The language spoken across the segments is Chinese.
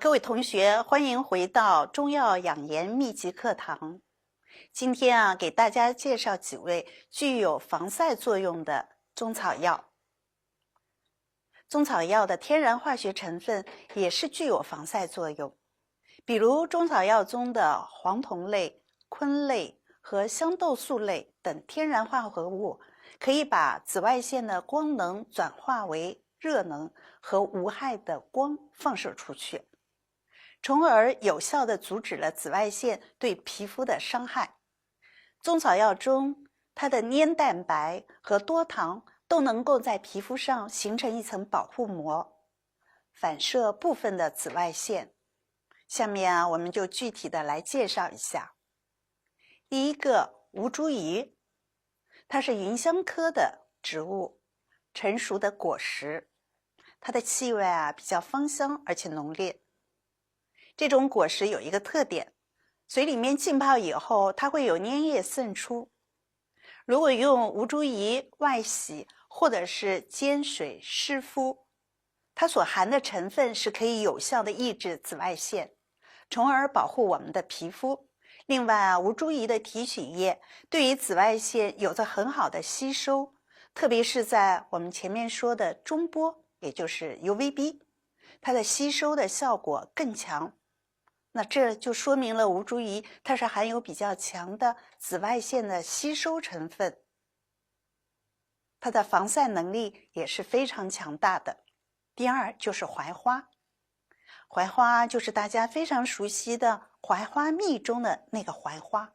各位同学，欢迎回到中药养颜秘籍课堂。今天给大家介绍几位具有防晒作用的中草药。中草药的天然化学成分也是具有防晒作用，比如中草药中的黄酮类、醌类和香豆素类等天然化合物，可以把紫外线的光能转化为热能和无害的光放射出去，从而有效地阻止了紫外线对皮肤的伤害。中草药中，它的粘蛋白和多糖都能够在皮肤上形成一层保护膜，反射部分的紫外线。下面我们就具体的来介绍一下。第一个，吴茱萸，它是芸香科的植物，成熟的果实，它的气味比较芳香而且浓烈。这种果实有一个特点，水里面浸泡以后，它会有粘液渗出。如果用吴茱萸外洗或者是煎水湿敷，它所含的成分是可以有效的抑制紫外线，从而保护我们的皮肤。另外吴茱萸的提取液对于紫外线有着很好的吸收，特别是在我们前面说的中波，也就是 UVB， 它的吸收的效果更强。那这就说明了吴茱萸它是含有比较强的紫外线的吸收成分，它的防晒能力也是非常强大的。第二就是槐花，槐花就是大家非常熟悉的槐花蜜中的那个槐花。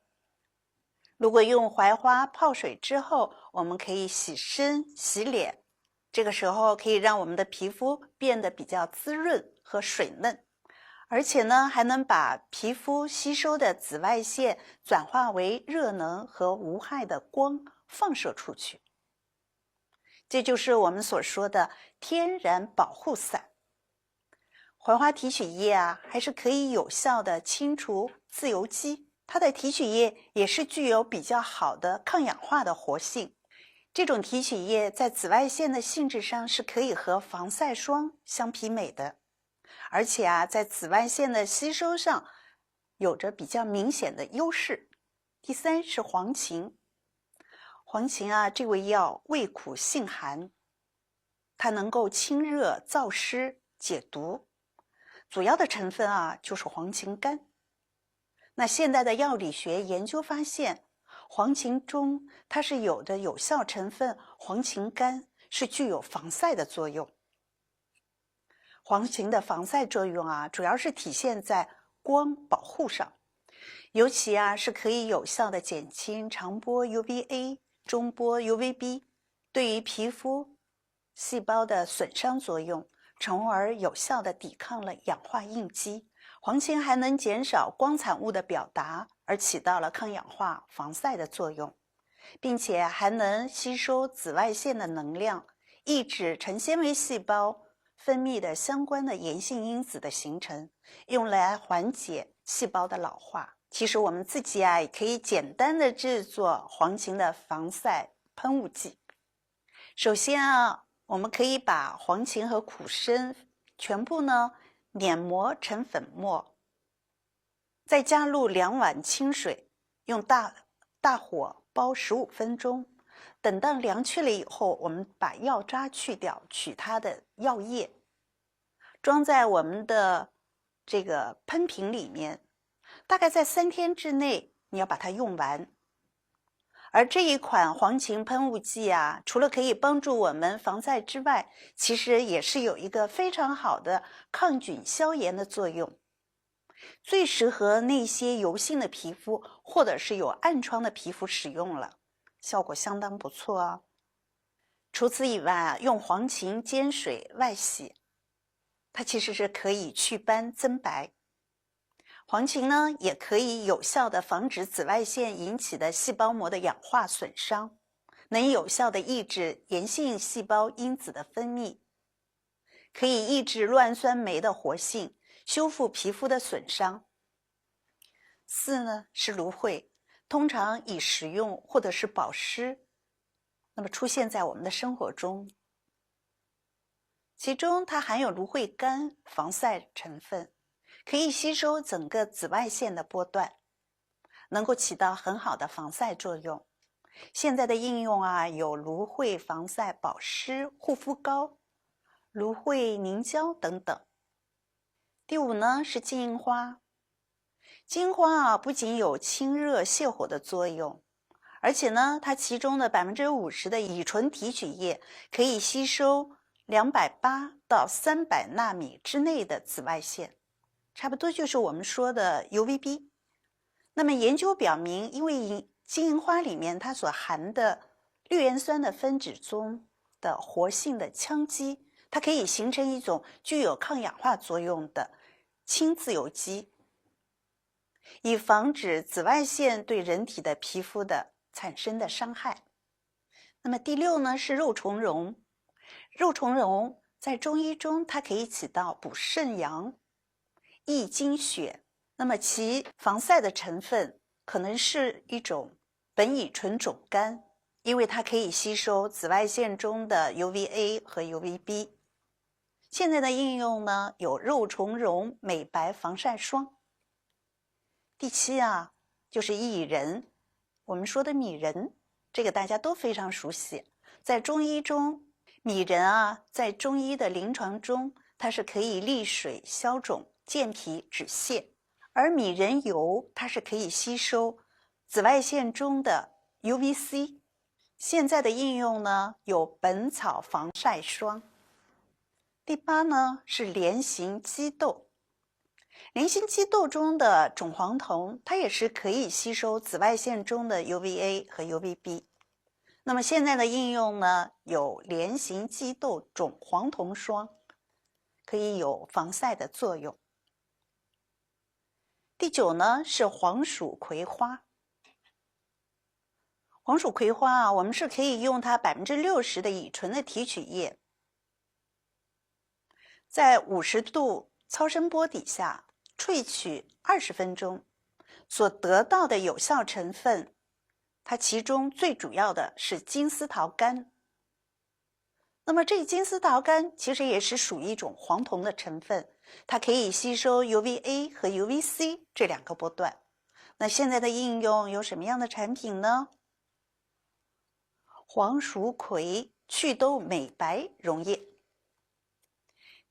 如果用槐花泡水之后，我们可以洗身洗脸，这个时候可以让我们的皮肤变得比较滋润和水嫩，而且呢，还能把皮肤吸收的紫外线转化为热能和无害的光放射出去。这就是我们所说的天然保护伞。槐花提取液还是可以有效的清除自由基，它的提取液也是具有比较好的抗氧化的活性。这种提取液在紫外线的性质上是可以和防晒霜相媲美的，而且在紫外线的吸收上有着比较明显的优势。第三是黄芩，黄芩这味药味苦性寒，它能够清热燥湿解毒，主要的成分就是黄芩苷。那现代的药理学研究发现，黄芩中它是有的有效成分黄芩苷是具有防晒的作用。黄芩的防晒作用主要是体现在光保护上，尤其是可以有效的减轻长波 UVA、中波 UVB 对于皮肤细胞的损伤作用，从而有效的抵抗了氧化应激。黄芩还能减少光产物的表达，而起到了抗氧化防晒的作用，并且还能吸收紫外线的能量，抑制成纤维细胞分泌的相关的炎性因子的形成，用来缓解细胞的老化。其实我们自己也可以简单的制作黄芩的防晒喷雾剂。首先我们可以把黄芩和苦参全部碾磨成粉末，再加入2碗清水，用大火煲15分钟。等到凉去了以后，我们把药渣去掉，取它的药液，装在我们的这个喷瓶里面，大概在3天之内你要把它用完。而这一款黄芩喷雾剂除了可以帮助我们防晒之外，其实也是有一个非常好的抗菌消炎的作用，最适合那些油性的皮肤或者是有暗疮的皮肤使用了，效果相当不错除此以外用黄芩煎水外洗，它其实是可以祛斑增白。黄芩呢，也可以有效的防止紫外线引起的细胞膜的氧化损伤，能有效的抑制炎性细胞因子的分泌，可以抑制酪氨酸酶的活性，修复皮肤的损伤。4呢是芦荟，通常以食用或者是保湿，那么出现在我们的生活中。其中它含有芦荟苷防晒成分，可以吸收整个紫外线的波段，能够起到很好的防晒作用。现在的应用啊，有芦荟防晒保湿护肤膏、芦荟凝胶等等。第5呢是金银花。金银花啊，不仅有清热泻火的作用，而且呢，它其中的50%的乙醇提取液可以吸收280到300纳米之内的紫外线，差不多就是我们说的 UVB。那么研究表明，因为金银花里面它所含的绿原酸的分子中的活性的羟基，它可以形成一种具有抗氧化作用的氢自由基，以防止紫外线对人体的皮肤的产生的伤害。那么第6呢是肉苁蓉。肉苁蓉在中医中它可以起到补肾阳、益精血，那么其防晒的成分可能是一种苯乙醇种苷，因为它可以吸收紫外线中的 UVA 和 UVB。 现在的应用呢有肉苁蓉美白防晒霜。第7啊就是薏仁。我们说的米仁，这个大家都非常熟悉。在中医中，米仁啊在中医的临床中，它是可以利水消肿、健脾止泻，而米仁油它是可以吸收紫外线中的 UVC。 现在的应用呢有本草防晒霜。第8呢是莲形鸡豆。莲形鸡豆中的种黄酮，它也是可以吸收紫外线中的 UVA 和 UVB。 那么现在的应用呢有莲形鸡豆种黄酮霜，可以有防晒的作用。第9呢是黄蜀葵花。黄蜀葵花啊，我们是可以用它60%的乙醇的提取液，在50度超声波底下萃取20分钟，所得到的有效成分，它其中最主要的是金丝桃苷。那么这金丝桃苷其实也是属于一种黄酮的成分，它可以吸收 UVA 和 UVC 这2个波段。那现在的应用有什么样的产品呢？黄蜀葵祛痘美白溶液。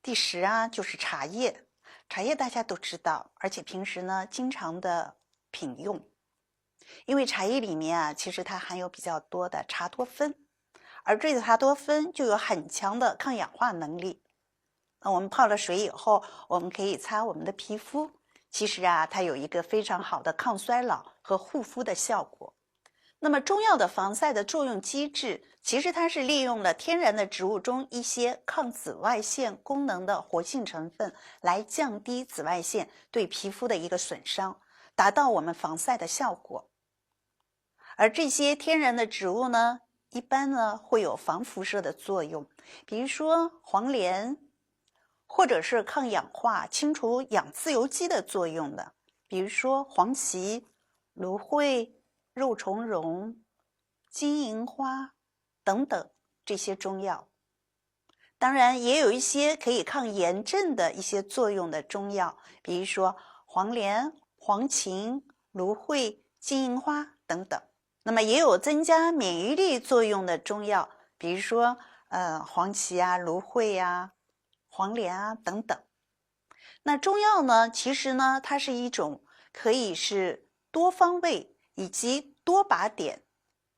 第10啊就是茶叶。茶叶大家都知道，而且平时呢经常的品用，因为茶叶里面啊其实它含有比较多的茶多酚，而这个茶多酚就有很强的抗氧化能力。那我们泡了水以后，我们可以擦我们的皮肤，其实啊它有一个非常好的抗衰老和护肤的效果。那么中药的防晒的作用机制，其实它是利用了天然的植物中一些抗紫外线功能的活性成分，来降低紫外线对皮肤的一个损伤，达到我们防晒的效果。而这些天然的植物呢，一般呢会有防辐射的作用，比如说黄连，或者是抗氧化、清除氧自由基的作用的，比如说黄芪、芦荟、肉苁蓉、金银花等等这些中药。当然也有一些可以抗炎症的一些作用的中药，比如说黄连、黄芩、芦荟、金银花等等。那么也有增加免疫力作用的中药，比如说黄芪啊、芦荟啊、黄连啊等等。那中药呢，其实呢它是一种可以是多方位以及多靶点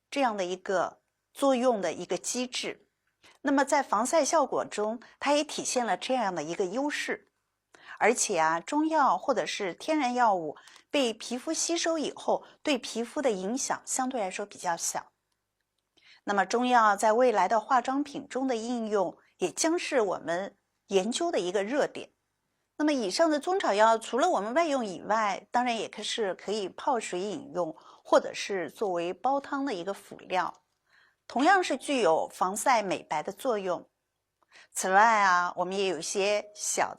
这样的一个作用的一个机制。那么在防晒效果中，它也体现了这样的一个优势。而且啊，中药或者是天然药物被皮肤吸收以后，对皮肤的影响相对来说比较小。那么中药在未来的化妆品中的应用，也将是我们研究的一个热点。那么以上的中草药除了我们外用以外，当然也是可以泡水饮用，或者是作为煲汤的一个辅料，同样是具有防晒美白的作用。此外啊，我们也有一些小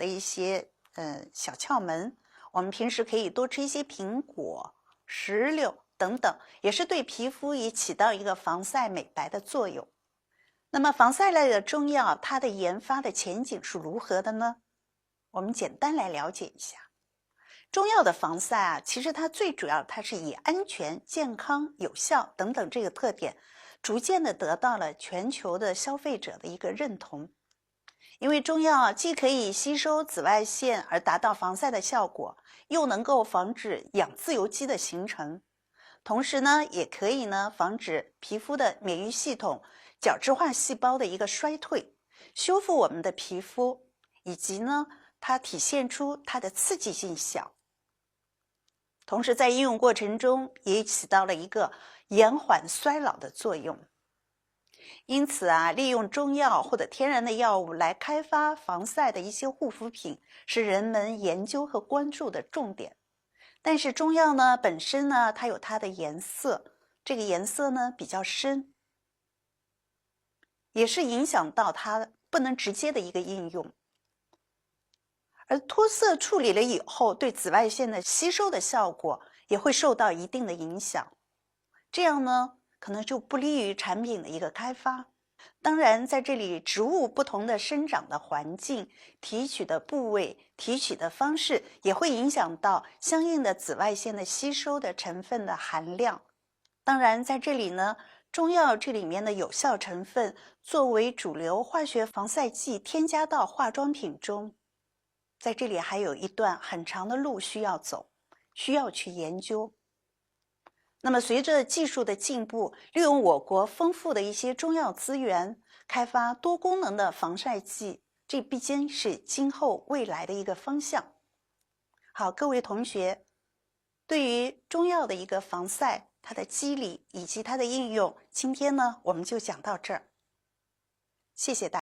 小窍门，我们平时可以多吃一些苹果、石榴等等，也是对皮肤也起到一个防晒美白的作用。那么防晒类的中药，它的研发的前景是如何的呢？我们简单来了解一下。中药的防晒啊，其实它最主要，它是以安全、健康、有效等等这个特点，逐渐的得到了全球的消费者的一个认同。因为中药既可以吸收紫外线而达到防晒的效果，又能够防止氧自由基的形成，同时呢，也可以呢防止皮肤的免疫系统角质化细胞的一个衰退，修复我们的皮肤，以及呢它体现出它的刺激性小。同时在应用过程中也起到了一个延缓衰老的作用。因此啊，利用中药或者天然的药物来开发防晒的一些护肤品，是人们研究和关注的重点。但是中药呢，本身呢，它有它的颜色，这个颜色呢比较深，也是影响到它不能直接的一个应用。而脱色处理了以后，对紫外线的吸收的效果也会受到一定的影响，这样呢，可能就不利于产品的一个开发。当然，在这里植物不同的生长的环境、提取的部位、提取的方式，也会影响到相应的紫外线的吸收的成分的含量。当然，在这里呢，中药这里面的有效成分作为主流化学防晒剂添加到化妆品中，在这里还有一段很长的路需要走，需要去研究。那么随着技术的进步，利用我国丰富的一些中药资源，开发多功能的防晒剂，这必将是今后未来的一个方向。好，各位同学，对于中药的一个防晒，它的机理以及它的应用，今天呢我们就讲到这儿，谢谢大家。